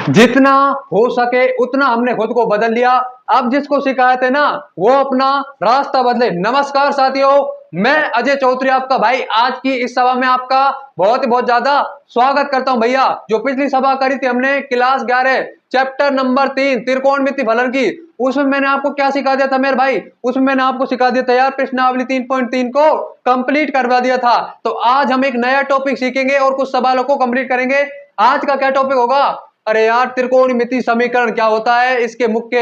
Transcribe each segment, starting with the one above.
जितना हो सके उतना हमने खुद को बदल लिया। अब जिसको शिकायत है ना वो अपना रास्ता बदले। नमस्कार साथियों, मैं अजय चौधरी आपका भाई आज की इस सभा में आपका बहुत ज्यादा स्वागत करता हूं। भैया जो पिछली सभा करी थी हमने क्लास 11 चैप्टर नंबर 3 त्रिकोणमिति फलन की, उसमें मैंने आपको क्या सिखा दिया था मेरे भाई? उसमें मैंने आपको सिखा दिया था यार प्रश्नावली 3.3 को कंप्लीट करवा दिया था। तो आज हम एक नया टॉपिक सीखेंगे और कुछ सवालों को कंप्लीट करेंगे। आज का क्या टॉपिक होगा? अरे यार त्रिकोणमिति समीकरण क्या होता है, इसके मुख्य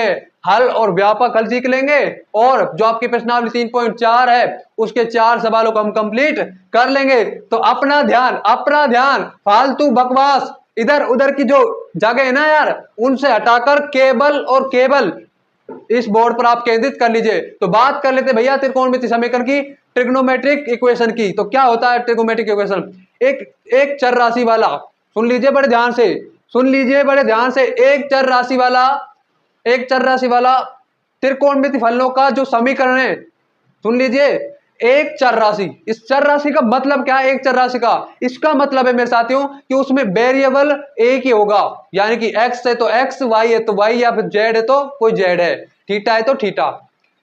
हल और व्यापक हल सीख लेंगे और जो आपकी प्रश्नावली 3.4 है उसके 4 सवालों को हम कंप्लीट कर लेंगे। तो अपना ध्यान फालतू बकवास इधर उधर की जो जगह है ना यार उनसे हटाकर केवल और केवल इस बोर्ड पर आप केंद्रित कर लीजिए। तो बात कर लेते भैया त्रिकोणमिति समीकरण की, ट्रिग्नोमेट्रिक इक्वेशन की। तो क्या होता है ट्रिग्नोमेट्रिक इक्वेशन? एक चर राशि वाला, सुन लीजिए बड़े ध्यान से, एक चर राशि वाला त्रिकोणमिति फलनों का जो समीकरण है, सुन लीजिए, एक चर राशि। इस चर राशि का मतलब क्या है? एक चर राशि का इसका मतलब है मेरे साथियों कि उसमें वेरिएबल एक ही होगा, यानी कि x है तो x, y है तो y, या फिर z है तो कोई z है, थीटा है तो थीटा।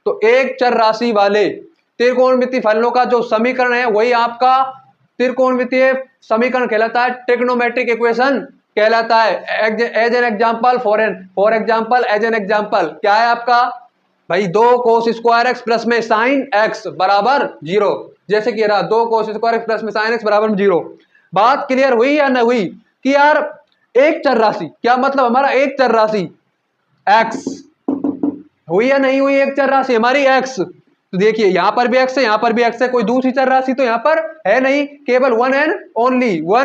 तो एक चर राशि वाले त्रिकोणमिति फलनों का जो समीकरण है वही आपका त्रिकोणमितीय समीकरण कहलाता है, ट्रिग्नोमेट्रिक इक्वेशन कहलाता है। As an example, for example, as an example क्या है आपका भाई? 2 cos स्क्वायर एक्स प्लस में साइन एक्स बराबर 0, जैसे कि रहा 2 cos स्क्वायर एक्स प्लस में साइन एक्स बराबर 0। बात क्लियर हुई या नहीं हुई कि यार एक चर राशि, क्या मतलब हमारा एक चर राशि x हुई या नहीं हुई? एक चर राशि हमारी x। तो देखिए यहां पर भी x है, यहां पर भी x है, कोई दूसरी चर राशि तो यहां पर है नहीं, केवल one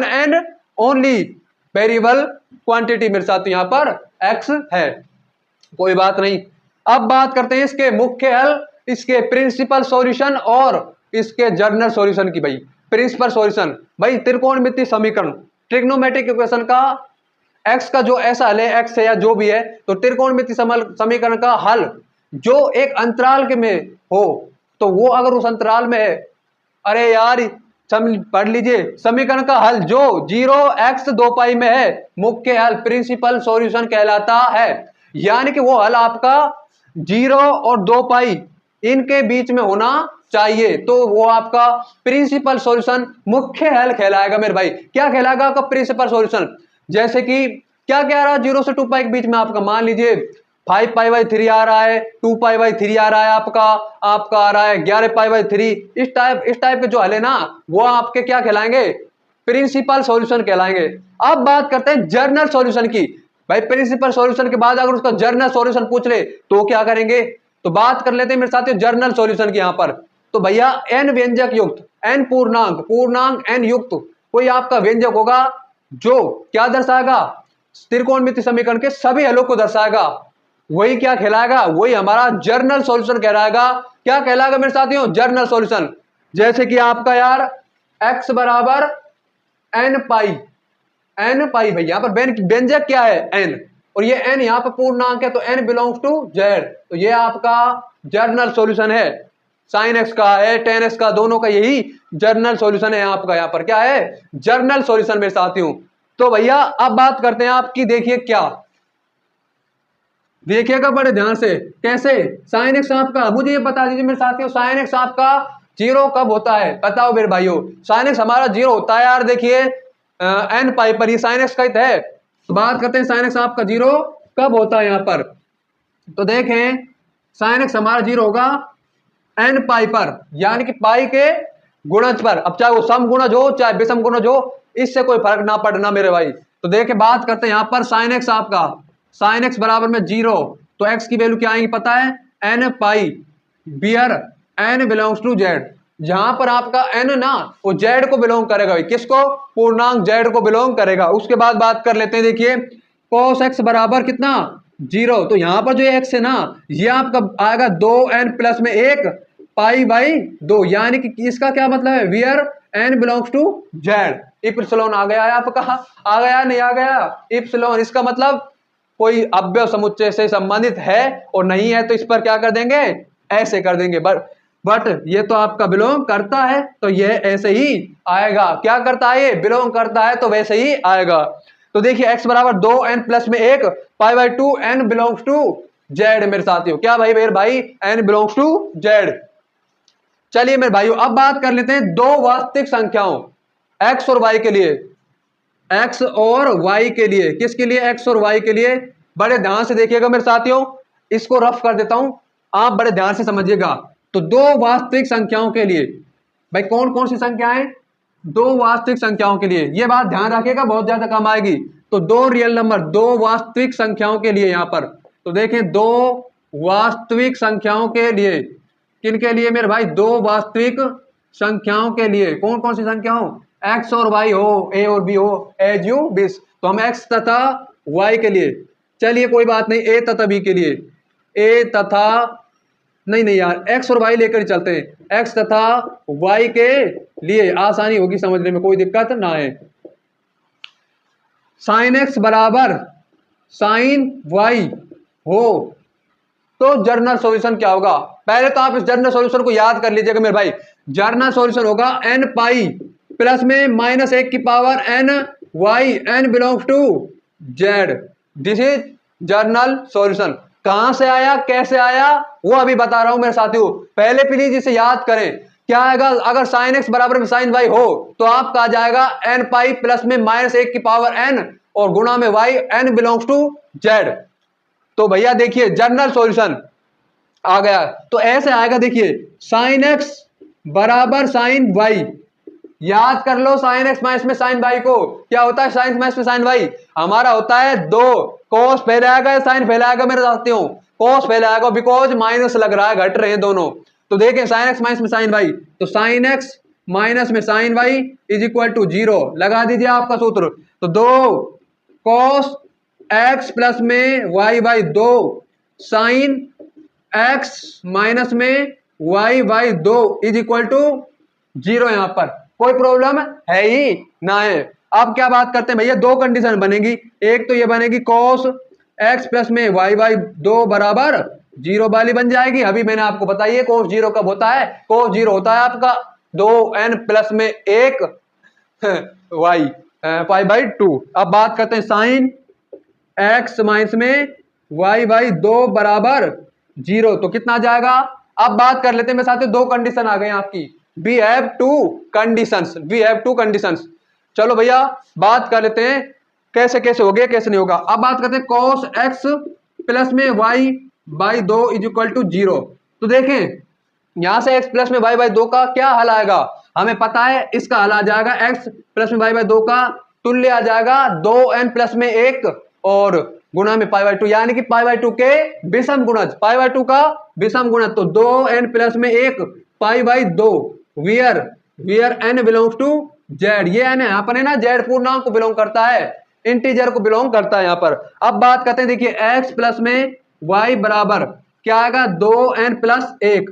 and only variable quantity मेरे साथ यहां पर x है, कोई बात नहीं। अब बात करते हैं इसके मुख्य हल, इसके प्रिंसिपल सॉल्यूशन और इसके जर्नल सॉल्यूशन की। भाई प्रिंसिपल सॉल्यूशन, भाई त्रिकोणमितीय समीकरण ट्रिग्नोमेट्रिक इक्वेशन का x का जो ऐसा हल है, x है या जो भी है, तो त्रिकोणमितीय समीकरण का हल जो एक अंतराल के में हो, तो वो अगर उस अंतराल में है, अरे यार पढ़ लीजिए, समीकरण का हल जो 0x 2 पाई में है, मुख्य हल प्रिंसिपल सॉल्यूशन कहलाता है। यानी कि वो हल आपका 0 और 2 पाई इनके बीच में होना चाहिए, तो वो आपका प्रिंसिपल सॉल्यूशन मुख्य हल कहलाएगा मेरे भाई। क्या कहलाएगा आपका प्रिंसिपल सॉल्यूशन? जैसे कि क्या क्या रहा 0 से 2 पाई के बीच में आपका, मान लीजिए 5 पाई बाई 3 आ रहा है, 2 पाई बाई 3 आ रहा है, आपका आ रहा है 11 पाई बाई 3। इस टाइप के जो हल है ना वो आपके क्या कहलाएंगे? प्रिंसिपल सॉल्यूशन कहलाएंगे। अब बात करते हैं जर्नल सॉल्यूशन की। भाई प्रिंसिपल सॉल्यूशन के बाद अगर उसका जर्नल सॉल्यूशन पूछ ले तो क्या करेंगे? तो बात कर लेते हैं मेरे साथियों जर्नल सॉल्यूशन की। यहां पर तो भैया n व्यंजक युक्त, n पूर्णांक n युक्त कोई आपका व्यंजक होगा जो क्या दर्शाएगा? त्रिकोणमिति समीकरण के सभी हलों को दर्शाएगा। वही क्या कहलाएगा? वही हमारा जर्नल सॉल्यूशन कहलाएगा। क्या कहलाएगा मेरे साथियों? Journal solution. जैसे कि आपका यार x बराबर n पाई भाई, यहां पर व्यंजक क्या है? n, और ये n यहां पर पूर्णांक है तो n बिलोंग्स टू z, तो ये आपका जर्नल सॉल्यूशन है। साइन x का है, टेन x का, दोनों का यही जर्नल सॉल्यूशन है आपका। यहां पर क्या है? जर्नल सॉल्यूशन मेरे साथियों। तो भैया अब बात करते हैं आपकी, देखिए क्या, देखिएगा बड़े ध्यान से कैसे साइन एक्स आपका, मुझे ये बता दीजिए मेरे साथियों साइन एक्स आपका 0 कब होता है? बताओ मेरे भाइयों, साइन एक्स हमारा 0 होता है यार। देखिए n पाई पर ये साइन एक्स का है, तो बात करते हैं साइन एक्स आपका 0 कब होता है यहां पर। तो देखें साइन एक्स हमारा 0 होगा n पाई पर, यानी कि पाई के गुणज पर। अब चाहे वो सम गुणज हो चाहे विषम गुणज हो, इससे कोई फर्क ना पड़ना मेरे भाई। तो देखें बात करते हैं यहां पर साइन एक्स आपका, साइन एक्स बराबर में 0, तो x की वैल्यू क्या आएगी पता है? n pi where n belongs to z। जहां पर आपका n ना वो z को बिलोंग करेगा भाई, किसको? पूर्णांक z को बिलोंग करेगा। उसके बाद बात कर लेते हैं, देखिए cos x बराबर कितना? 0, तो यहां पर जो x है ना ये आपका आएगा 2n प्लस में 1 पाई बाई 2, यानी कि इसका क्या मतलब है? Where n belongs to z। Epsilon आ गया है आपका, आ गया नहीं आ गया? इप्सिलॉन, इसका मतलब कोई अव्यव समुच्चय से संबंधित है और नहीं है तो इस पर क्या कर देंगे? ऐसे कर देंगे। बट ये तो आपका बिलोंग करता है तो ये ऐसे ही आएगा। क्या करता है? ये बिलोंग करता है तो वैसे ही आएगा। तो देखिए x बराबर 2n प्लस में 1 pi by 2 n belongs to z मेरे साथियों। क्या भाई मेरे भाई n बिलोंग्स टू z। चलिए मेरे भाइयों अब बात कर लेते हैं दो वास्तविक संख्याओं x और y के लिए। x और y के लिए, किसके लिए? x और y के लिए। बड़े ध्यान से देखिएगा मेरे साथियों, इसको रफ कर देता हूं, आप बड़े ध्यान से समझिएगा। तो दो वास्तविक संख्याओं के लिए, भाई कौन कौन सी संख्याएं? दो वास्तविक संख्याओं के लिए, ये बात ध्यान रखिएगा, बहुत ज्यादा काम आएगी। तो दो रियल नंबर, दो वास्तविक संख्याओं के लिए यहां पर, तो देखें दो वास्तविक संख्याओं के लिए, किन के लिए मेरे भाई? दो वास्तविक संख्याओं के लिए। कौन कौन सी संख्याओं? x और y हो, a और b हो, एज यू विश। तो हम x तथा y के लिए, चलिए कोई बात नहीं, a तथा b के लिए, a तथा नहीं यार, x और y लेकर चलते हैं, x तथा y के लिए आसानी होगी समझने में, कोई दिक्कत ना है। साइन x बराबर साइन y हो तो जर्नल सॉल्यूशन क्या होगा? पहले तो आप इस जर्नल सॉल्यूशन को याद कर लीजिएगा मेरे भाई। जर्नल सॉल्यूशन होगा n पाई प्लस में माइनस 1 की power n y, n belongs to z। This is general solution. कहां से आया, कैसे आया, वो अभी बता रहा हूं मेरे साथियों। पहले प्लीज इसे याद करें। क्या आएगा? अगर साइन x बराबर में साइन y हो तो आपका आ जाएगा n पाई प्लस में माइनस 1 की पावर n और गुणा में y, n belongs to z। तो भैया देखिए जर्नल सॉल्यूशन आ गया। तो ऐसे आएगा, देखिए साइन x बराबर साइन y, याद कर लो साइन x माइनस में साइन y को। क्या होता है साइन माइनस में साइन y? हमारा होता है दो, कोस फैलाएगा साइन फैलाएगा मेरे साथियों, कोस फैलाएगा, बिकॉज माइनस लग रहा है, घट रहे हैं दोनों। तो देखें साइन x माइनस में साइन y, तो साइन x माइनस में sine y is equal to 0। लगा दीजिए आपका सूत्र। तो दो कोस x प्लस में y by 2 sine x minus में y by 2 is equal to 0। यहां पर कोई प्रॉब्लम है ही ना है। अब क्या बात करते हैं भैया, दो कंडीशन बनेगी। एक तो ये बनेगी cos x प्लस में y बाई 2 बराबर 0 वाली बन जाएगी। अभी मैंने आपको बताई है cos 0 कब होता है। cos 0 होता है आपका 2n प्लस में 1 y पाई बाई 2। अब बात करते हैं साइन x माइनस में y बाई 2 बराबर 0, तो कितना आ जाएगा? अब बात कर लेते हैं मेरे साथियों, दो कंडीशन आ गई आपकी। We have two conditions, we have two conditions. चलो भैया बात कर लेते हैं कैसे कैसे हो गया, कैसे नहीं होगा। अब बात करते हैं cos x प्लस में y by 2 is equal to 0। तो देखें यहां से x प्लस में y बाई 2 का क्या हल आएगा, हमें पता है। इसका हल आ जाएगा x प्लस में y बाई 2 का तुल्य आ जाएगा 2n प्लस में 1 और गुणा में पाई बाई 2, यानी कि पाई बाई 2 के विषम गुणज, पाई बाई 2 का विषम गुणज। तो 2n प्लस में 1 pi by 2 where n belongs to z। ये n यहाँ पर है ना, z पूर्णांक को बिलोंग करता है, इंटीजर को बिलोंग करता है यहाँ पर। अब बात करते हैं, देखिए x प्लस में y बराबर क्या आएगा 2n प्लस 1,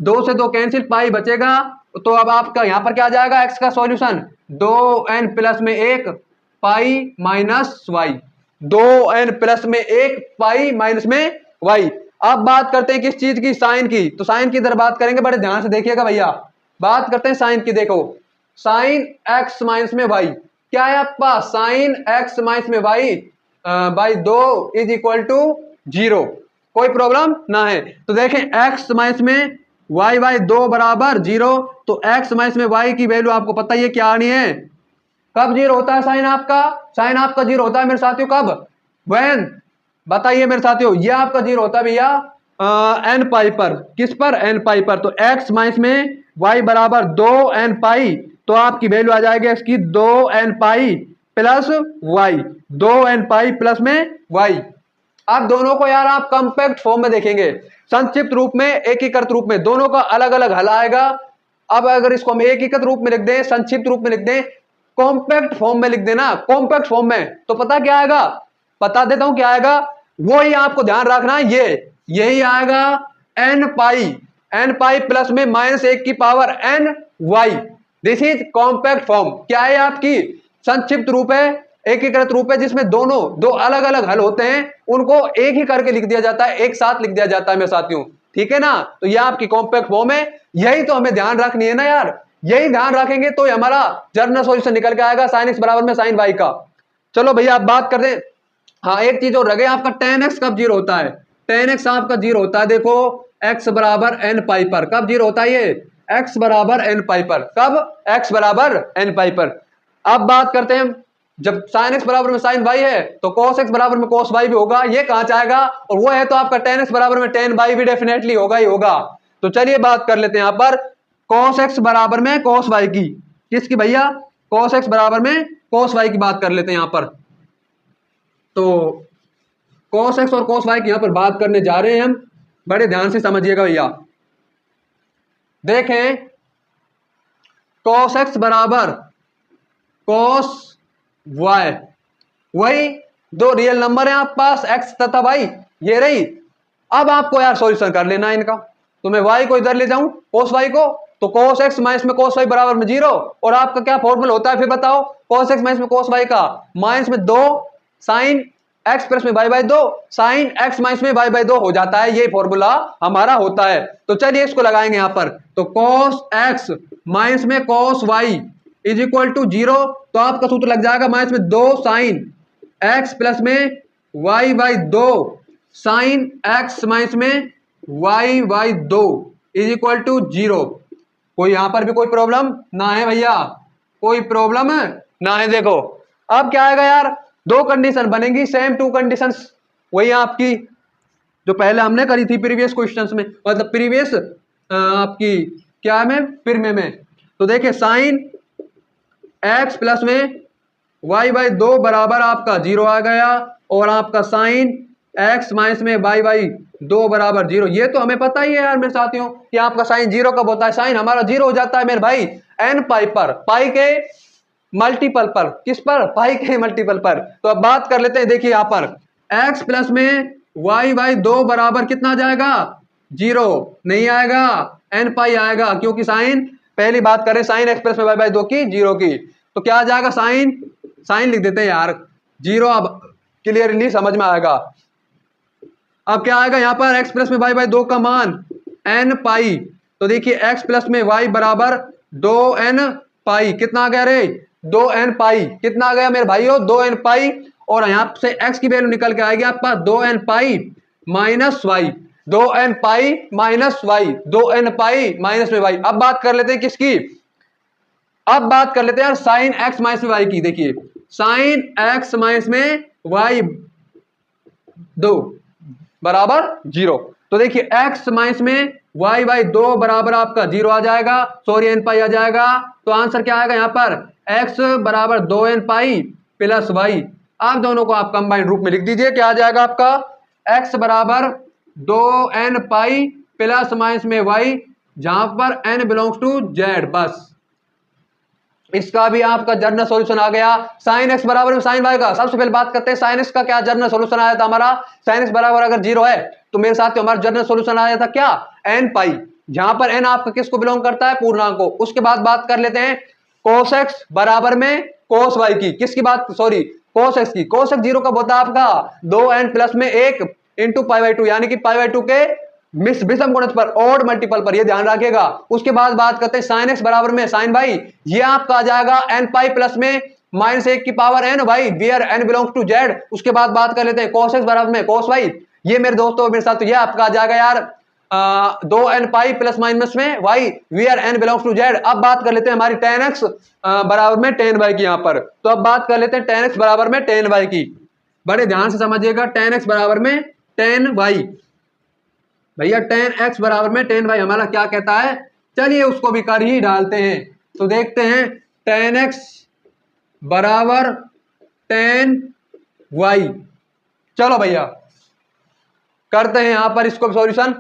2 से 2 कैंसिल, पाई बचेगा। तो अब आपका यहाँ पर क्या आ जाएगा x का सॉल्यूशन 2n प्लस में 1 pi minus y, 2n plus में 1 पाई माइनस में y। अब बात करते हैं किस चीज की, साइन की। तो साइन की इधर बात करेंगे, बड़े ध्यान से देखिएगा भैया। बात करते हैं साइन की। देखो साइन x माइनस में y क्या है आपका, साइन x माइनस में y by 2 is equal to 0। कोई प्रॉब्लम ना है। तो देखें x माइनस में y बाई 2 बराबर 0। तो x माइनस में y की वैल्यू आपको पता ही है क्या आनी है। कब 0 होता है साइन आपका? साइन आपका 0 होता है मेरे साथियों कब? व्हेन, बताइए मेरे साथियों। ये आपका 0 होता है भैया n पाई पर। किस पर? n पाई पर। तो x माइनस में y बराबर 2n पाई, तो आपकी वैल्यू आ जाएगी x की 2n pi plus y, 2n पाई प्लस में y। अब दोनों को यार आप कॉम्पैक्ट फॉर्म में देखेंगे, संक्षिप्त रूप में, एकीकृत रूप में, दोनों का अलग अलग हल आएगा। अब अगर इसको हम एकीकृत रूप में लिख दें, संक्षिप्त रूप में लिख दें, कॉम्पैक्ट फॉर्म में लिख देना, कॉम्पैक्ट फॉर्म में, तो पता क्या आएगा, बता देता हूं क्या आएगा। वो ही आपको ध्यान रखना है, यही आएगा n पाई प्लस में माइनस 1 की power n y। This is compact form. क्या है आपकी? संक्षिप्त रूप है, एकीकृत रूप है, जिसमें दोनों दो अलग अलग हल होते हैं, उनको एक ही करके लिख दिया जाता है, एक साथ लिख दिया जाता है मेरे साथियों, ठीक है ना। तो यह आपकी कॉम्पैक्ट फॉर्म है। यही तो हमें ध्यान रखनी है ना यार, यही ध्यान रखेंगे तो हमारा जर्नल सॉल्यूशन निकल के आएगा साइन x बराबर में साइन y का। चलो भैया आप बात कर दें। हाँ एक चीज और रह गई, आपका tan x कब जीरो होता है? tan x आपका जीरो होता है, देखो x बराबर n पाई पर। कब जीरो होता है ये? x बराबर n पाई पर। कब? x बराबर n पाई पर। अब बात करते हैं, जब sin x बराबर में sin y है तो cos x बराबर में cos y भी होगा, ये कहां जाएगा? और वो है तो आपका tan x बराबर में tan y भी डेफिनेटली होगा ही होगा। तो चलिए बात कर लेते हैं यहां पर cos x बराबर में cos y की। किसकी भैया? cos x बराबर में cos y की बात कर लेते हैं यहां पर। तो cos x और cos y की यहां पर बात करने जा रहे हैं हम, बड़े ध्यान से समझिएगा भैया। देखें cos x बराबर cos y, वही दो रियल नंबर है आपके पास x तथा y, ये रही। अब आपको यार सॉल्यूशन कर लेना है इनका। तो मैं y को इधर ले जाऊं, cos y को, तो cos x माइनस में cos y बराबर में 0। और आपका क्या फॉर्मूला होता है फिर बताओ? cos x माइनस में cos y का माइनस में 2 sin x प्लस में y by 2 sin x minus में y बाई 2 हो जाता है, ये फॉर्मूला हमारा होता है। तो चलिए इसको लगाएंगे यहां पर। तो cos x माइनस में cos y is equal to 0। तो आपका सूत्र लग जाएगा माइनस में 2 sin x प्लस में y by 2 sin x minus में y by 2 is equal to 0। कोई यहां पर भी कोई प्रॉब्लम ना है भैया? कोई प्रॉब्लम ना है। देखो अब क्या आएगा यार, दो कंडीशन बनेंगी, सेम टू कंडीशंस, वही आपकी जो पहले हमने करी थी प्रीवियस क्वेश्चंस में, मतलब प्रीवियस आपकी क्या में फिर में। तो देखिए साइन x प्लस में y बाई 2 बराबर आपका 0 आ गया, और आपका साइन x माइनस में y बाई 2 बराबर 0। ये तो हमें पता ही है यार मेरे साथियों कि आपका साइन 0 कब होता है? साइन हमारा 0 हो जाता है मेरे भाई n पाई पर, पाई के मल्टीपल पर। किस पर? पाई के मल्टीपल पर। तो अब बात कर लेते हैं, देखिए यहां पर x प्लस में y बाई 2 बराबर कितना आ जाएगा? 0 नहीं आएगा, n पाई आएगा, क्योंकि साइन पहली बात करें साइन x प्लस में y बाई 2 की 0 की, तो क्या आ जाएगा? साइन लिख देते हैं यार 0, अब क्लियरली समझ में आएगा। अब क्या आएगा यहां पर? x प्लस में y बाई 2 का मान n पाई। तो देखिए x प्लस में y बराबर 2n पाई, कितना आ गया रे? 2n पाई। कितना आ गया मेरे भाइयों? 2n पाई। और यहां से x की वैल्यू निकल के आएगी आपका 2n pi minus y, 2n pi minus y, 2n pi minus में वाई। अब बात कर लेते हैं किसकी? अब बात कर लेते हैं यार साइन x माइनस में वाई की। देखिए साइन x माइनस में वाई 2 बराबर 0। तो देखिए x माइनस में y बाई 2 बराबर आपका 0 आ जाएगा, सॉरी n पाई आ जाएगा। तो आंसर क्या आएगा यहां पर? x बराबर 2n पाई प्लस y। आप दोनों को आप कंबाइंड रूप में लिख दीजिए, क्या आ जाएगा आपका? x बराबर 2n पाई प्लस माइनस में y, जहां पर n बिलोंग्स टू z। बस इसका भी आपका जनरल सॉल्यूशन आ गया। साइन x बराबर में साइन y का, सबसे पहले बात करते हैं साइन x का क्या जनरल सॉल्यूशन आया था हमारा। साइन x बराबर अगर 0 है तो मेरे साथ हमारा जनरल सॉल्यूशन आया था क्या? n पाई, जहां पर n आपका किसको बिलोंग करता है? पूर्णांक को। उसके बाद बात कर लेते हैं cos x बराबर में cos y की। किसकी बात? सॉरी cos x की। cos x 0 कब होता है आपका? 2n प्लस में 1 इंटू पाई बाई 2, यानी कि पाई बाई 2 के विषम गुणज पर, ऑड मल्टीपल पर, ये ध्यान रखिएगा। उसके बाद बात करते हैं साइन x बराबर में साइन y, ये आपका आ जाएगा n पाई प्लस में माइनस 1 की power n y, where n belongs to z। उसके बाद बात कर लेते हैं cos x बराबर में cos y, ये मेरे दोस्तों मेरे साथ, तो ये आपका आ जाएगा यार 2n पाई प्लस माइनस में y, where n belongs to z। अब बात कर लेते हैं हमारी tan x बराबर में tan y की यहां पर। तो अब बात कर लेते हैं tan x बराबर में tan y की, बड़े ध्यान से समझिएगा। tan x बराबर में tan y, भैया tan x बराबर में tan y हमारा क्या कहता है? चलिए उसको भी कर ही डालते हैं। तो देखते हैं tan x बराबर tan y। चलो भैया करते हैं यहां पर इसको सॉल्यूशन।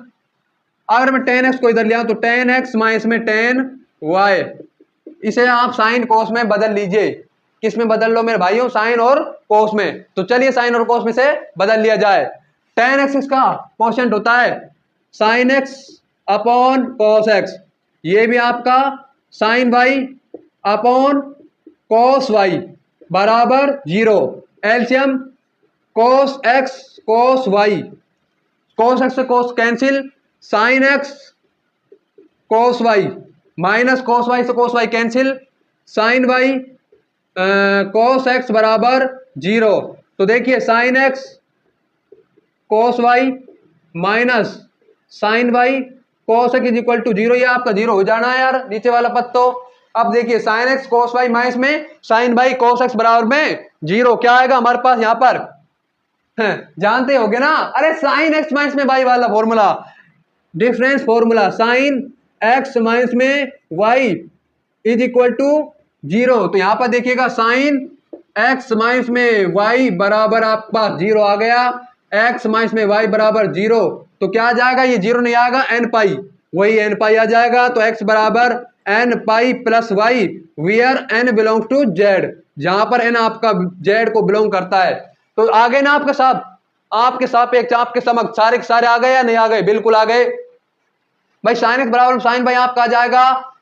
अगर मैं tan x को इधर ले आऊं तो tan x माइनस में tan y, इसे आप साइन कोस में बदल लीजिए। किस में बदल लो मेरे भाइयों? साइन और कोस में। तो चलिए साइन और कोस में से बदल लिया जाए। tan x इसका क्वोशिएंट होता है sine x upon cos x, ये भी आपका sine y upon cos y बराबर 0। LCM cos x cos y, cos x से cos cancel, sine x cos y minus cos y से cos y cancel, sine y cos x बराबर zero. तो देखिए sine x cos y minus sine y cos x is equal to zero. ये आपका zero हो जाना है यार नीचे वाला पद। तो अब देखिए sine x cos y minus में साइन वाई कोस एक्स बराबर में जीरो। क्या आएगा हमारे पास यहाँ पर? जानते होगे ना, अरे साइन एक्स माइनस में वाई वाला formula, difference formula, sine x minus में y is equal to zero. तो यहां पर देखिएगा साइन एक्स माइनस में वाई बराबर आपके पास जीरो आ गया। एक्स माइनस में वाई बराबर जीरो, तो क्या आ जाएगा? ये जीरो नहीं आएगा, एन पाई, वही एन पाई आ जाएगा। तो एक्स बराबर n pi plus y where n belongs to z, जहां पर एन आपका जेड को बिलोंग करता है। तो आ गए ना आपके साथ, आपके सापेक्ष, आपके समक्ष सारे के सारे आ गए या नहीं आ गए? बिल्कुल आ गए भाई। साइन एक्स बराबर साइन भाई आपका आ जाएगा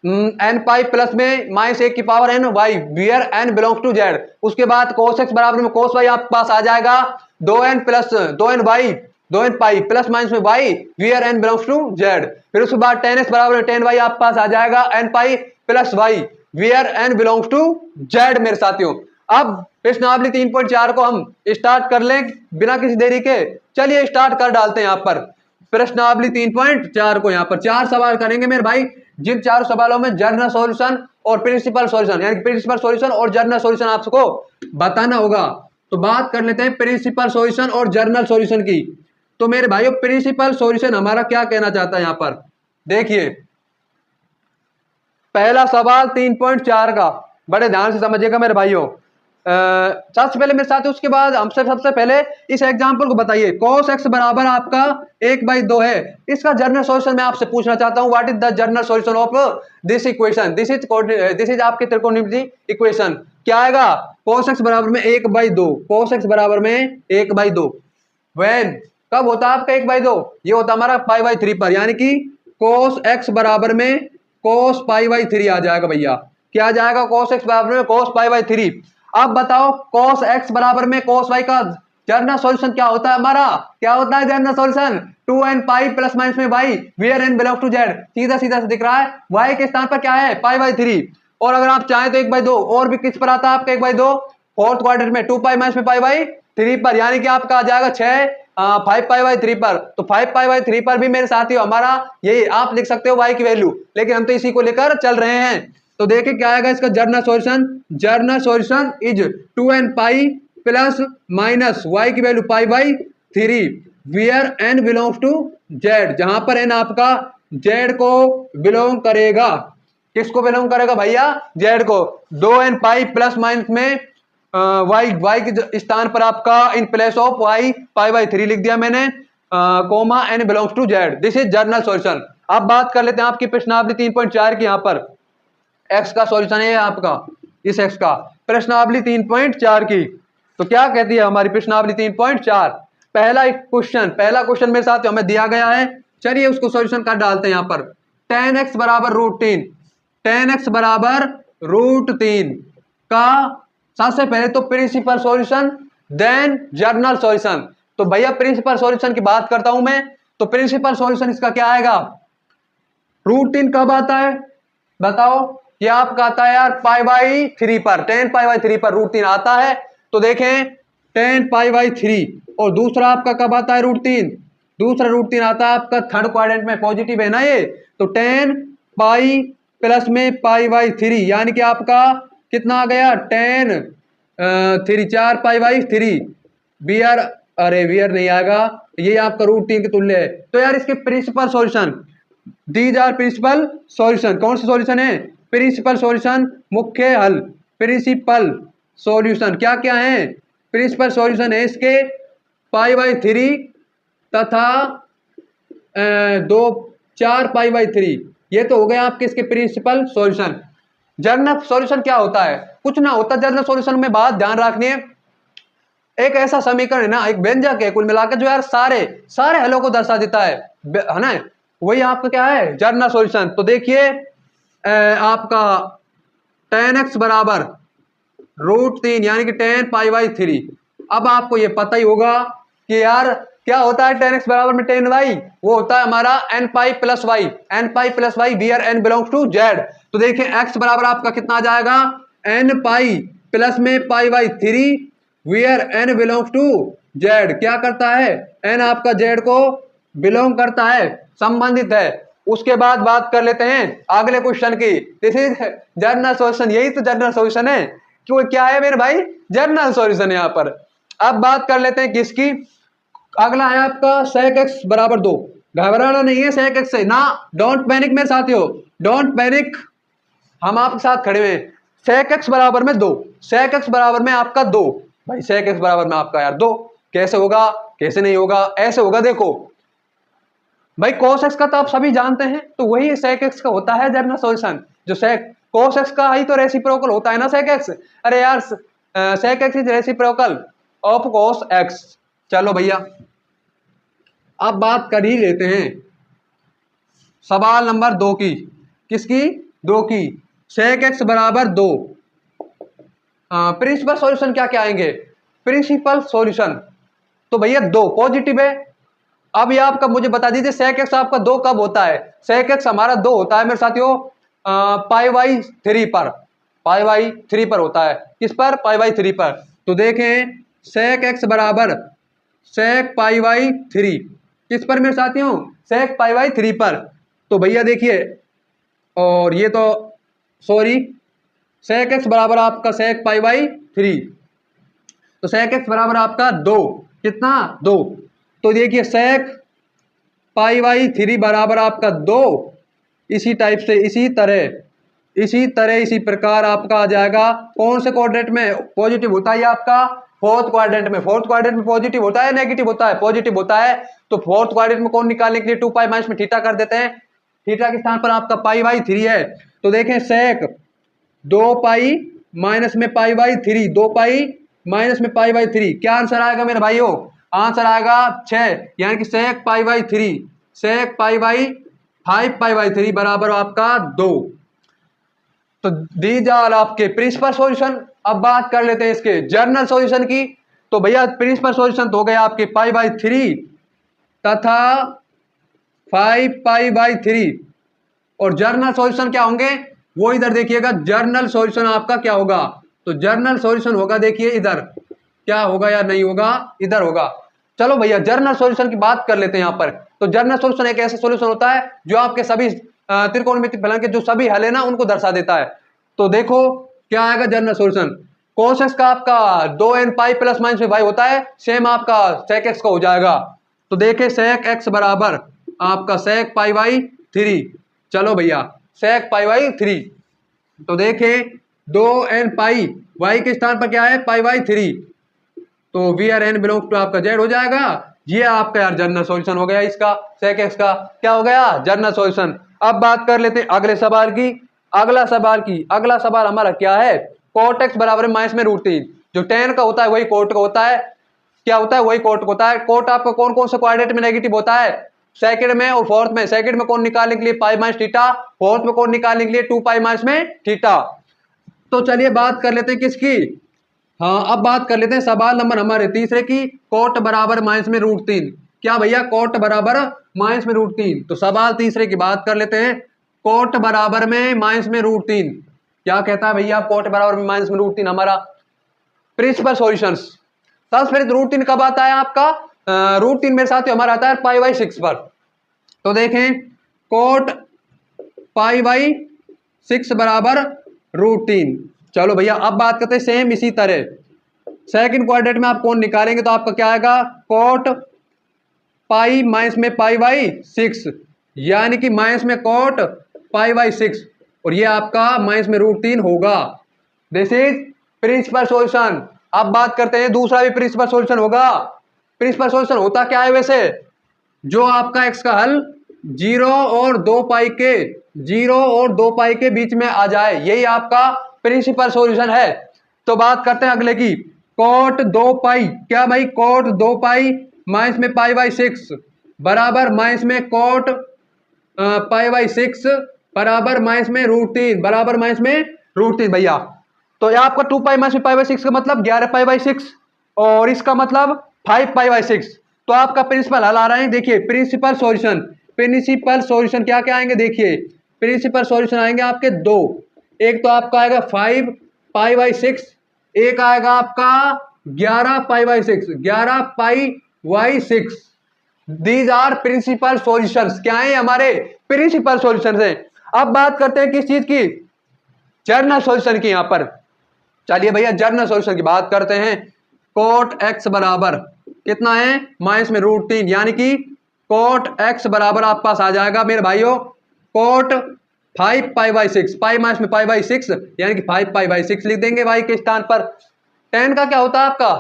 एन पाई प्लस में माइनस एक की power n y where n belongs to z. उसके बाद कोस एक्स बराबर में कोस वाई आपके पास आ जाएगा दो एन प्लस दो एन वाई दो एन पाई प्लस माइनस में y where n belongs to z. फिर उसके बाद टेन एक्स बराबर में टेन वाई आपके पास आ जाएगा n pi plus y where n belongs to z. मेरे साथियों अब प्रश्नावली 3.4 को हम स्टार्ट कर लें बिना किसी देरी के। चलिए स्टार्ट कर डालते हैं यहाँ पर प्रश्नावली 3.4 को। यहाँ पर चार सवाल करेंगे मेरे भाई, जिन चार सवालों में जनरल सॉल्यूशन और प्रिंसिपल सॉल्यूशन, यानी प्रिंसिपल सॉल्यूशन और जनरल सॉल्यूशन आपको बताना होगा। तो बात कर लेते हैं प्रिंसिपल सॉल्यूशन और जनरल सॉल्यूशन की। तो मेरे भाइयों प्रिंसिपल सॉल्यूशन हमारा क्या कहना चाहता है यहाँ पर देखिए, पहला सवाल 3.4 का बड़े ध्यान से समझिएगा मेरे भाइयों। सबसे पहले मेरे साथ, उसके बाद हमसे सबसे पहले इस एग्जांपल को बताइए। cos x बराबर आपका 1/2 है, इसका जनरल सॉल्यूशन मैं आपसे पूछना चाहता हूं। What is the general solution of this equation? This is आपके त्रिकोणमिति इक्वेशन। क्या आएगा? cos x बराबर में 1/2, cos x बराबर में 1/2 व्हेन, कब होता है आपका 1/2? ये होता हमारा π/3 पर, यानी कि cos x बराबर में cos π/3 आ जाएगा भैया। क्या आ जाएगा? cos x बराबर में cos π/3। अब बताओ cos x बराबर में cos y का जनरल सॉल्यूशन क्या होता है हमारा? क्या होता है जनरल सॉल्यूशन? 2n पाई प्लस माइनस में y where n belongs to z। सीधा सीधा से दिख रहा है, y के स्थान पर क्या है? π/3। और अगर आप चाहें तो 1/2 और भी किस पर आता है आपका 1/2? फोर्थ क्वाड्रेंट में 2 पाई माइनस में π/3 पर, यानी कि आपका आ जाएगा 5 π/3 पर। तो 5 π/3 पर भी मेरे साथियों हमारा यही आप लिख सकते हो y की वैल्यू, लेकिन हम तो इसी को लेकर चल रहे हैं। तो देखिए क्या आएगा इसका general solution. General solution is 2n pi plus minus y की value π/3 where n belongs to z, जहां पर n आपका z को बिलोंग करेगा। किसको बिलोंग करेगा भैया? z को। 2n पाई प्लस माइनस में y के स्थान पर आपका इन प्लेस ऑफ y π/3 लिख दिया मैंने, comma n belongs to z। This is general solution. अब बात कर लेते हैं आपकी प्रश्नावली 3.4 की। यहाँ पर x का सॉल्यूशन है आपका, इस x का, प्रश्नावली 3.4 की। तो क्या कहती है हमारी प्रश्नावली 3.4? पहला क्वेश्चन मेरे साथ हमें दिया गया है, चलिए उसको सॉल्यूशन कर डालते हैं। यहाँ पर tan x बराबर √3, tan x बराबर √3 का सबसे पहले तो principal solution then general solution. तो भैया प्रिंसिपल सॉल्यूशन की बात करता हूं मैं, तो प्रिंसिपल सॉल्यूशन इसका क्या आएगा? √3 कब आता है बताओ? ये आपका आता है यार π/3 पर, tan π/3 पर √3 आता है। तो देखें tan π/3, और दूसरा आपका कब आता है √3? दूसरा √3 आता है आपका थर्ड क्वाड्रेंट में, पॉजिटिव है ना ये। तो tan पाई प्लस में π/3, यानी कि आपका कितना आ गया? tan 3 4 π/3 वियर, अरे वियर नहीं आएगा, ये आपका √3 के तुल्य है। तो यार इसके principal solution, these are principal solution. कौन सा सॉल्यूशन है? प्रिंसिपल सॉल्यूशन, मुख्य हल। प्रिंसिपल सॉल्यूशन क्या क्या है? प्रिंसिपल सॉल्यूशन है इसके π/3 तथा 4 π/3। ये तो हो गया आपके इसके प्रिंसिपल सॉल्यूशन। जनरल सॉल्यूशन क्या होता है? कुछ ना होता जनरल सॉल्यूशन में, बात ध्यान रखनी है, एक ऐसा समीकरण है ना, एक व्यंजक है कुल मिलाकर, जो यार सारे हलों को दर्शा देता है ना, वही आपका क्या है? General solution. तो देखिए आपका tan x बराबर √3 यानी कि tan π/3। अब आपको ये पता ही होगा कि यार क्या होता है tan x बराबर में tan y? वो होता है हमारा n pi plus y where n belongs to z। तो देखिए x बराबर आपका कितना आ जाएगा? n पाई प्लस में pi by 3 where n belongs to z। क्या करता है, n आपका z को बिलोंग करता है, संबंधित है। उसके बाद बात कर लेते हैं अगले क्वेश्चन की। दिस इज जनरल सॉल्यूशन, यही तो जनरल सॉल्यूशन है। क्यों, क्या है मेरे भाई, जनरल सॉल्यूशन यहाँ पर। अब बात कर लेते हैं किसकी, अगला है आपका sec x बराबर 2। घबराना नहीं है sec x से ना, डोंट पैनिक मेरे साथियों, डोंट पैनिक, हम आपके साथ खड़े हुए हैं। sec x बराबर में 2, sec x बराबर में आपका 2, भाई sec x बराबर में आपका यार 2, कैसे होगा, कैसे नहीं होगा, ऐसे होगा। देखो भाई cos x का तो आप सभी जानते हैं, तो वही sec x का होता है जनरल सॉल्यूशन। जो cos x का ही तो रेसिप्रोकल होता है ना sec x। अरे यार sec x is reciprocal of cos x। चलो भैया अब बात कर ही लेते हैं सवाल नंबर 2 की। किसकी, 2 की। sec x बराबर 2, प्रिंसिपल सॉल्यूशन क्या क्या आएंगे, प्रिंसिपल सॉल्यूशन तो भैया 2 पॉजिटिव है। अब ये आपका मुझे बता दीजिए sec x आपका 2 कब होता है। sec x हमारा 2 होता है मेरे साथियों पाई बाई 3 पर, पाई बाई 3 पर होता है। किस पर, पाई बाई 3 पर। तो देखें sec x बराबर sec पाई बाई 3, किस पर मेरे साथियों, sec पाई बाई 3 पर। तो भैया देखिए, और ये तो सॉरी sec x बराबर आपका sec पाई बाई 3, तो sec x बराबर आपका 2, कितना 2। तो देखिए sec पाई बाई 3 बराबर आपका 2। इसी टाइप से इसी प्रकार आपका आ जाएगा कौन से क्वाड्रेंट में पॉजिटिव होता है आपका, फोर्थ क्वाड्रेंट में। फोर्थ क्वाड्रेंट में पॉजिटिव होता है नेगेटिव होता है, पॉजिटिव होता है। तो फोर्थ क्वाड्रेंट में कौन निकालने के लिए 2 पाई माइनस में थीटा कर देते हैं, थीटा के स्थान पर आपका पाई बाई 3 है। तो देखें sec 2 पाई माइनस में पाई बाई 3, 2 पाई माइनस में पाई बाई 3, क्या आंसर आएगा मेरे भाइयों, आंसर आएगा 6, यानी कि sec pi by 3, sec pi by 5 pi by 3 बराबर आपका 2। तो दीज आर आपके प्रिंसिपल सॉल्यूशन। अब बात कर लेते हैं इसके जर्नल सॉल्यूशन की। तो भैया प्रिंसिपल सॉल्यूशन तो हो गया आपके पाई बाई 3 तथा 5 पाई बाई 3, और जर्नल सॉल्यूशन क्या होंगे वो इधर देखिएगा। जर्नल सॉल्यूशन आपका क्या होगा, तो जर्नल सॉल्यूशन होगा, देखिए इधर क्या होगा या नहीं होगा, इधर होगा। चलो भैया जर्नल सॉल्यूशन की बात कर लेते हैं यहाँ पर। तो जर्नल सॉल्यूशन एक ऐसा सॉल्यूशन होता है जो आपके सभी त्रिकोणमितीय फलन के जो सभी हल है ना उनको दर्शा देता है। तो देखो क्या आएगा जर्नल सॉल्यूशन, cos x का आपका 2n पाई प्लस माइनस में भाई होता है, सेम आपका sec x का हो जाएगा। तो देखे sec x बराबर आपका sec पाई बाई 3। चलो भैया sec पाई बाई 3, तो देखे 2n पाई y के स्थान पर क्या है पाई बाई 3, तो we are n belong to आपका z हो जाएगा। ये आपका यार जर्नल सॉल्यूशन हो गया इसका, sec x का क्या हो गया, जर्नल सॉल्यूशन। अब बात कर लेते हैं अगले सवाल की। अगला सवाल हमारा क्या है, cot x बराबर माइनस में √3। जो tan का होता है वही cot का होता है, क्या होता है, वही cot का होता है। cot आपका कौन कौन से क्वाड्रेंट में नेगेटिव होता है, सेकंड में और फोर्थ में। सेकंड में कौन निकालने के लिए पाई माइनस थीटा, फोर्थ में कौन निकालने के लिए 2 पाई माइनस में थीटा। तो चलिए बात कर लेते हैं किसकी, हाँ अब बात कर लेते हैं सवाल नंबर हमारे तीसरे की, cot बराबर माइनस में √3। क्या भैया, cot बराबर माइनस में √3। तो सवाल तीसरे की बात कर लेते हैं, cot बराबर में माइनस में √3। क्या कहता है भैया, cot बराबर में माइनस में √3 हमारा प्रिंसिपल सॉल्यूशंस। सबसे पहले √3 कब आता है आपका, √3 मेरे साथ हमारा आता है पाई बाई 6 पर। तो देखें cot पाई बाई 6 बराबर √3। चलो भैया अब बात करते हैं सेम इसी तरह सेकंड क्वाड्रेंट में आप कौन निकालेंगे, तो आपका क्या आएगा cot पाई माइनस में पाई बाई 6, यानी कि माइनस में cot पाई बाई 6, और ये आपका माइनस में √3 होगा। This is principal solution. अब बात करते हैं दूसरा भी प्रिंसिपल सॉल्यूशन होगा। प्रिंसिपल सॉल्यूशन होता क्या है वैसे, जो आपका x का हल 0 और 2 पाई के बीच में आ जाए, यही आपका प्रिंसिपल सॉल्यूशन है। तो बात करते हैं अगले की, cot 2 पाई, क्या भाई cot 2 पाई माइनस में पाई बाई 6 बराबर माइनस में cot पाई बाई 6 बराबर माइनस में √3 बराबर माइनस में √3 भैया। तो आपका 2 पाई माइनस में पाई बाई 6 का मतलब 11 पाई बाई 6, और इसका मतलब 5 पाई बाई 6। तो आपका प्रिंसिपल हल आ रहा है, देखिए प्रिंसिपल सॉल्यूशन क्या क्या आएंगे, देखिए प्रिंसिपल सॉल्यूशन आएंगे आपके 2। एक तो आपका आएगा 5 पाई बाई 6 एक आएगा आपका 11 pi by 6, 11 pi by 6। These are principal solutions. क्या है हमारे प्रिंसिपल सॉल्यूशंस है। अब बात करते हैं किस चीज की, जर्नल सॉल्यूशन की। यहां पर चलिए भैया जर्नल सॉल्यूशन की बात करते हैं। कोट एक्स बराबर कितना है, माइनस में √3, यानी कि कोट एक्स बराबर आपके पास आ जाएगा मेरे भाइयों quote 5 pi by 6, pi minus में पाई बाई 6, यानी कि 5 पाई बाई 6 लिख देंगे भाई के स्थान पर। tan का क्या होता है आपका,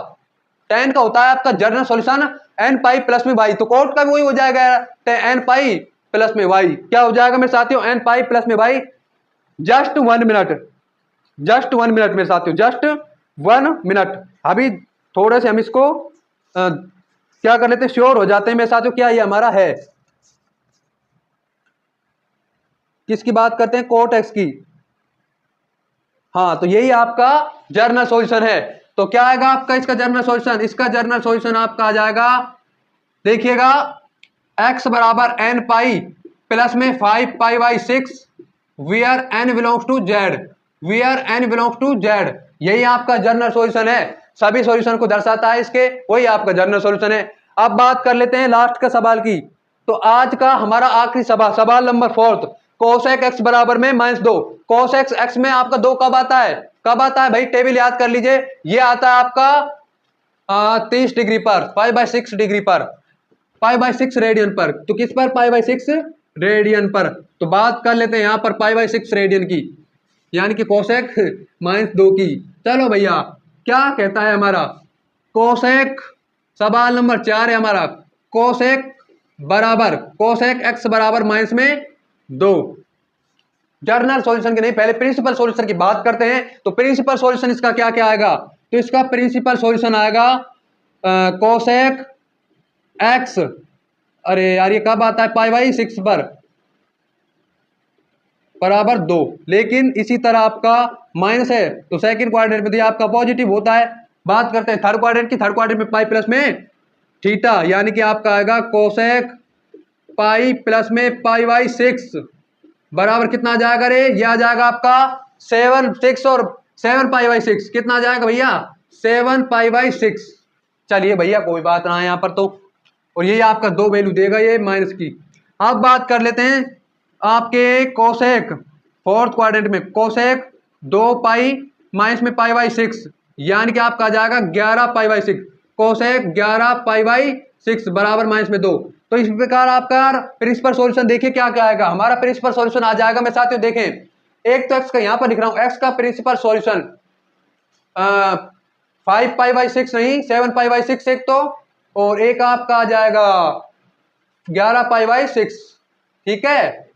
tan का होता है आपका journal solution n pi plus में y, तो कोट का भी वही हो जाएगा n पाई प्लस में y। क्या हो जाएगा मेरे साथियों, n पाई प्लस में y। Just 1 minute, just 1 minute मेरे साथियों, जस्ट 1 मिनट। अभी थोड़े से हम इसको क्या कर लेते हैं, श्योर हो जाते हैं मेरे साथियों क्या ये हमारा है। किसकी बात करते हैं, कोट एक्स की। हाँ तो यही आपका जर्नल सॉल्यूशन है। तो क्या आएगा आपका इसका जर्नल सॉल्यूशन, इसका जर्नल सॉल्यूशन आपका आ जाएगा, देखिएगा x बराबर n पाई प्लस में 5 pi by 6 where n belongs to z, where n belongs to z। यही आपका जर्नल सॉल्यूशन है, सभी सॉल्यूशन को दर्शाता है इसके, वही आपका जर्नल सॉल्यूशन है। अब बात कर लेते हैं लास्ट का सवाल की। तो आज का हमारा आखिरी सवाल, सवाल नंबर 4, कोसेक एक्स बराबर में -2। कोसेक एक्स में आपका 2 कब आता है, कब आता है भाई, टेबल याद कर लीजिए। ये आता है आपका 30 डिग्री पर, पाई बाई 6 डिग्री पर, पाई बाई 6 रेडियन पर। तो किस पर, पाई बाई 6 रेडियन पर। तो बात कर लेते हैं यहाँ पर पाई बाई 6 रेडियन की, यानी कि कोसेक -2 की। चलो भैया क्या कहता है हमारा कोसेक, सवाल नंबर 4 है हमारा, कोसेक बराबर कोसेक एक्स बराबर -2। जर्नल सॉल्यूशन के नहीं, पहले प्रिंसिपल सॉल्यूशन की बात करते हैं। तो प्रिंसिपल सॉल्यूशन इसका क्या क्या आएगा, तो इसका प्रिंसिपल सॉल्यूशन आएगा कोसेक एक्स, अरे यार ये कब आता है, पाई बाई 6 पर बराबर 2। लेकिन इसी तरह आपका माइनस है तो सेकंड क्वाड्रेंट में आपका पॉजिटिव होता है। बात करते हैं थर्ड क्वाड्रेंट की, थर्ड क्वाड्रेंट में पाई प्लस में थीटा, यानी कि आपका आएगा कोसेक पाई प्लस में पाई बाई 6 बराबर कितना आ जाएगा रे, ये आ जाएगा आपका 7 6 और 7 पाई बाई 6, कितना आ जाएगा भैया 7 पाई बाई 6। चलिए भैया कोई बात ना है यहाँ पर तो, और ये आपका 2 वैल्यू देगा ये माइनस की। अब बात कर लेते हैं आपके कोसेक फोर्थ क्वाड्रेंट में, कोसेक 2 पाई माइनस में पाई बाई 6, यानी कि आपका आ जाएगा 11 pi by 6, cosec 11 pi by 6 बराबर -2। तो इस प्रकार आपका प्रिंसिपल सॉल्यूशन देखिए क्या क्या आएगा, हमारा प्रिंसिपल सॉल्यूशन आ जाएगा मेरे साथियों। देखें एक तो एक्स का यहाँ पर लिख रहा हूँ, एक्स का प्रिंसिपल सॉल्यूशन 5 पाई बाई 6 नहीं 7 पाई बाई 6 एक तो, और एक आपका आ जाएगा 11 पाई बाई 6, ठीक है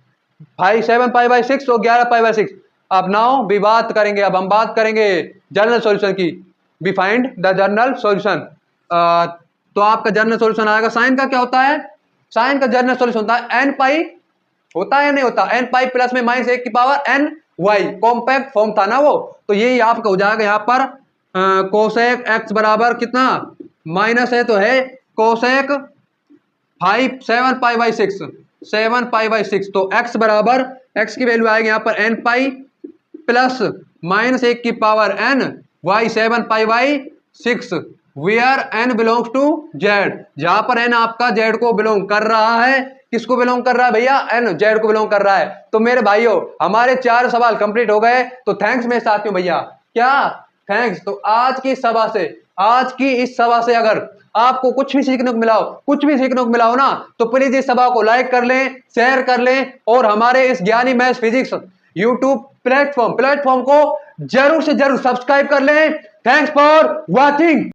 7 पाई बाई 6 और 11 पाई बाई 6। अब नाउ भी बात करेंगे, अब हम बात करेंगे जर्नल सॉल्यूशन की। B find the general solution. तो आपका जर्नल सॉल्यूशन आएगा, साइन का क्या होता है, साइन का जर्नल सॉल्यूशन होता है n पाई, होता है नहीं होता, n पाई प्लस में -1 की power n y, compact form था ना वो। तो यही आपका हो जाएगा यहाँ पर कोसेक x बराबर कितना, माइनस है तो है cosec 7 pi by 6, 7 pi by 6। तो x बराबर, x की वैल्यू आएगी यहाँ पर n पाई प्लस -1 की power n y 7 pi by 6 where n belongs to z, जहां पर n आपका z को बिलोंग कर रहा है। किसको बिलोंग कर रहा है भैया, n z को बिलोंग कर रहा है। तो मेरे भाइयों हमारे 4 सवाल कंप्लीट हो गए। तो थैंक्स मेरे साथियों भैया, क्या थैंक्स। तो आज की सभा से, आज की इस सभा से अगर आपको कुछ भी सीखने को मिला हो, कुछ भी सीखने को मिला हो ना, तो प्लीज इस सभा को लाइक कर लें, शेयर कर लें, और हमारे इस ज्ञानी मैथ्स फिजिक्स यूट्यूब प्लेटफॉर्म को जरूर से जरूर सब्सक्राइब कर लें। Thanks for watching.